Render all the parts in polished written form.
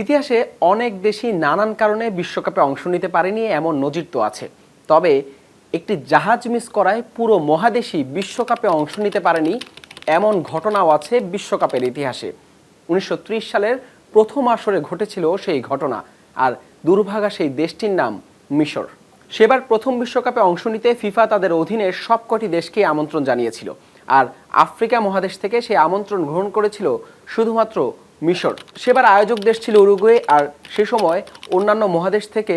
ইতিহাসে অনেক দেশই নানান কারণে বিশ্বকাপে অংশ নিতে পারেনি এমন নজির তো আছে। তবে একটি জাহাজ মিস করায় পুরো মহাদেশই বিশ্বকাপে অংশ নিতে পারেনি এমন ঘটনাও আছে বিশ্বকাপের ইতিহাসে। ১৯৩০ সালের প্রথম আসরে ঘটেছিল সেই ঘটনা, আর দুর্ভাগা সেই দেশটির নাম মিশর। সেবার প্রথম বিশ্বকাপে অংশ নিতে ফিফা তাদের অধীনে সবকটি দেশকে আমন্ত্রণ জানিয়েছিল, আর আফ্রিকা মহাদেশ থেকে সেই আমন্ত্রণ গ্রহণ করেছিল শুধুমাত্র মিশর। সেবার আয়োজক দেশ ছিল উরুগুয়ে, আর সে সময় অন্যান্য মহাদেশ থেকে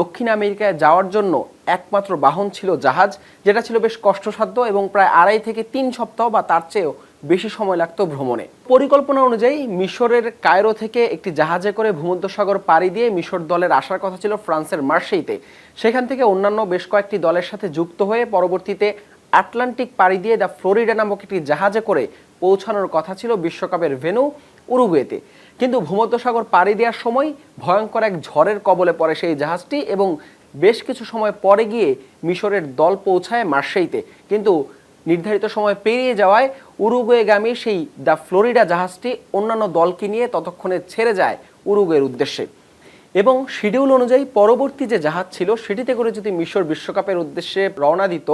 দক্ষিণ আমেরিকায় যাওয়ার জন্য একমাত্র বাহন ছিল জাহাজ, যেটা ছিল বেশ কষ্টসাধ্য এবং প্রায় ২.৫ থেকে ৩ সপ্তাহ বা তার চেয়েও বেশি সময় লাগতো ভ্রমণে। পরিকল্পনা অনুযায়ী মিশরের কায়রো থেকে একটি জাহাজে করে ভূমধ্যসাগর পাড়ি দিয়ে মিশর দলের আসার কথা ছিল ফ্রান্সের মার্সেইতে। সেখান থেকে অন্যান্য বেশ কয়েকটি দলের সাথে যুক্ত হয়ে পরবর্তীতে আটলান্টিক পাড়ি দিয়ে দ্য ফ্লোরিডা নামক একটি জাহাজে করে পৌঁছানোর কথা ছিল বিশ্বকাপের ভেন্যু উরুগুয়েতে। কিন্তু ভূমধ্যসাগর পাড়ি দেওয়ার সময় ভয়ঙ্কর এক ঝড়ের কবলে পড়ে সেই জাহাজটি এবং বেশ কিছু সময় পরে গিয়ে মিশরের দল পৌঁছায় মার্সেইতে। কিন্তু নির্ধারিত সময় পেরিয়ে যাওয়ায় উরুগুয়েগামী সেই দ্য ফ্লোরিডা জাহাজটি অন্যান্য দলকে নিয়ে ততক্ষণে ছেড়ে যায় উরুগুয়ের উদ্দেশ্যে। এবং শিডিউল অনুযায়ী পরবর্তী যে জাহাজ ছিল সেটিতে করে যদি মিশর বিশ্বকাপের উদ্দেশ্যে রওনা দিত,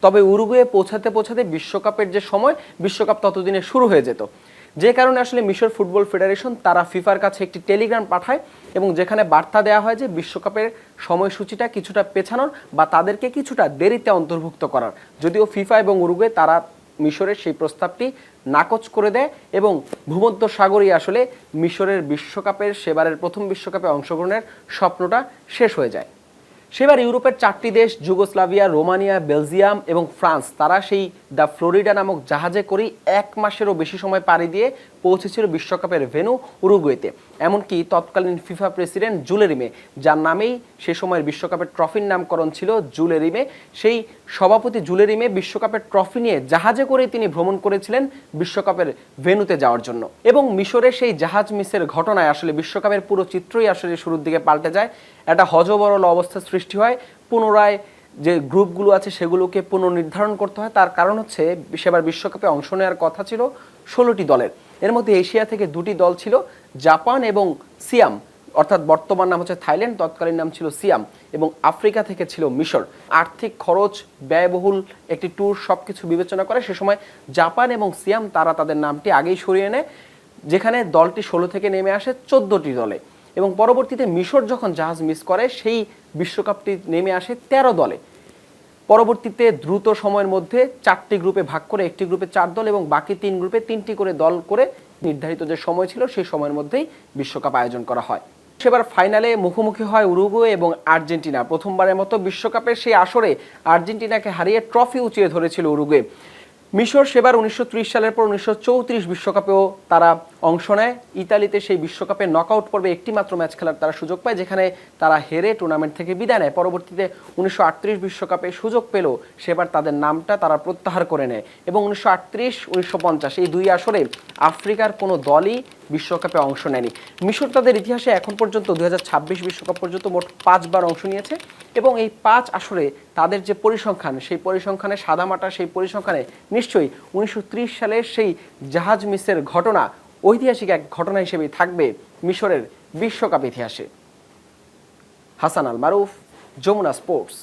তবে উরুগুয়ে পৌঁছাতে পৌঁছাতে বিশ্বকাপের যে সময়, বিশ্বকাপ ততদিনে শুরু হয়ে যেত। যে কারণে আসলে মিশর ফুটবল ফেডারেশন তারা ফিফার কাছে একটি টেলিগ্রাম পাঠায় এবং যেখানে বার্তা দেওয়া হয় যে বিশ্বকাপের সময়সূচিটা কিছুটা পেছানোর বা তাদেরকে কিছুটা দেরিতে অন্তর্ভুক্ত করার। যদিও ফিফা এবং উরুগুয়ে তারা মিশরের সেই প্রস্তাবটি নাকচ করে দেয় এবং ভূমধ্যসাগরই আসলে মিশরের বিশ্বকাপের সেবারের প্রথম বিশ্বকাপে অংশগ্রহণের স্বপ্নটা শেষ হয়ে যায়। সেবার ইউরোপের 4টি দেশ যুগোস্লাভিয়া, রোমানিয়া, বেলজিয়াম এবং ফ্রান্স তারা সেই দ্য ফ্লোরিডা নামক জাহাজে করেই 1 মাসেরও বেশি সময় পাড়ি দিয়ে পৌঁছেছিল বিশ্বকাপের ভেন্যু উরুগুয়েতে। এমনকি তৎকালীন ফিফা প্রেসিডেন্ট জুলে রিমে, যার নামেই সে সময়ের বিশ্বকাপের ট্রফির নামকরণ ছিল জুলে রিমে, সেই সভাপতি জুলে রিমে বিশ্বকাপের ট্রফি নিয়ে জাহাজে করেই তিনি ভ্রমণ করেছিলেন বিশ্বকাপের ভেন্যুতে যাওয়ার জন্য। এবং মিশরের সেই জাহাজ মিসের ঘটনায় আসলে বিশ্বকাপের পুরো চিত্রই আসলে শুরুর দিকে পাল্টে যায়। একটা হযবরল অবস্থা সৃষ্টি হয়। পুনরায় যে গ্রুপগুলো আছে সেগুলোকে পুনর্নির্ধারণ করতে হয়। তার কারণ হচ্ছে সেবার বিশ্বকাপে অংশ নেওয়ার কথা ছিল 16টি দলের। এর মধ্যে এশিয়া থেকে 2টি দল ছিল, জাপান এবং সিয়াম, অর্থাৎ বর্তমান নাম হচ্ছে থাইল্যান্ড, তৎকালীন নাম ছিল সিয়াম, এবং আফ্রিকা থেকে ছিল মিশর। আর্থিক খরচ, ব্যয়বহুল একটি ট্যুর সবকিছু বিবেচনা করে সে সময় জাপান এবং সিয়াম তারা তাদের নামটি আগেই সরিয়ে নেয়, যেখানে দলটি 16 থেকে নেমে আসে 14টি দলে। এবং পরবর্তীতে মিশর যখন জাহাজ মিস করে সেই বিশ্বকাপটি নেমে আসে 13 দলে। পরবর্তীতে দ্রুত সময়ের মধ্যে 4টি গ্রুপে ভাগ করে একটি গ্রুপে 4 দল এবং বাকি 3 গ্রুপে 3টি করে দল করে নির্ধারিত যে সময় ছিল সেই সময়ের মধ্যেই বিশ্বকাপ আয়োজন করা হয়। সেবার ফাইনালে মুখোমুখি হয় উরুগুয়ে এবং আর্জেন্টিনা। প্রথমবারের মতো বিশ্বকাপের সেই আসরে আর্জেন্টিনাকে হারিয়ে ট্রফি উঁচিয়ে ধরেছিল উরুগুয়ে। মিশর সেবার 1930 সালের পর 1934 বিশ্বকাপেও তারা অংশ নেয়। ইতালিতে সেই বিশ্বকাপে নকআউট পর্বে একটি মাত্র ম্যাচ খেলার তারা সুযোগ পায়, যেখানে তারা হেরে টুর্নামেন্ট থেকে বিদায় নেয়। পরবর্তীতে 1938 বিশ্বকাপে সুযোগ পেল, সেবার তাদের নামটা তারা প্রত্যাহার করে নেয়। এবং 1938, 1950 এই 2 আসরে আফ্রিকার কোনো দলই বিশ্বকাপে অংশ নেয়নি। মিশর তাদের ইতিহাসে এখন পর্যন্ত 2026 বিশ্বকাপ পর্যন্ত মোট 5 বার অংশ নিয়েছে এবং এই 5 আসরে তাদের যে পরিসংখ্যান, সেই পরিসংখ্যানে সাদামাটা সেই পরিসংখ্যানে নিশ্চয়ই 1930 সালের সেই জাহাজ মিসের ঘটনা ঐতিহাসিক এক ঘটনা হিসেবেই থাকবে মিশরের বিশ্বকাপ ইতিহাসে। হাসান আল মারুফ, যমুনা স্পোর্টস।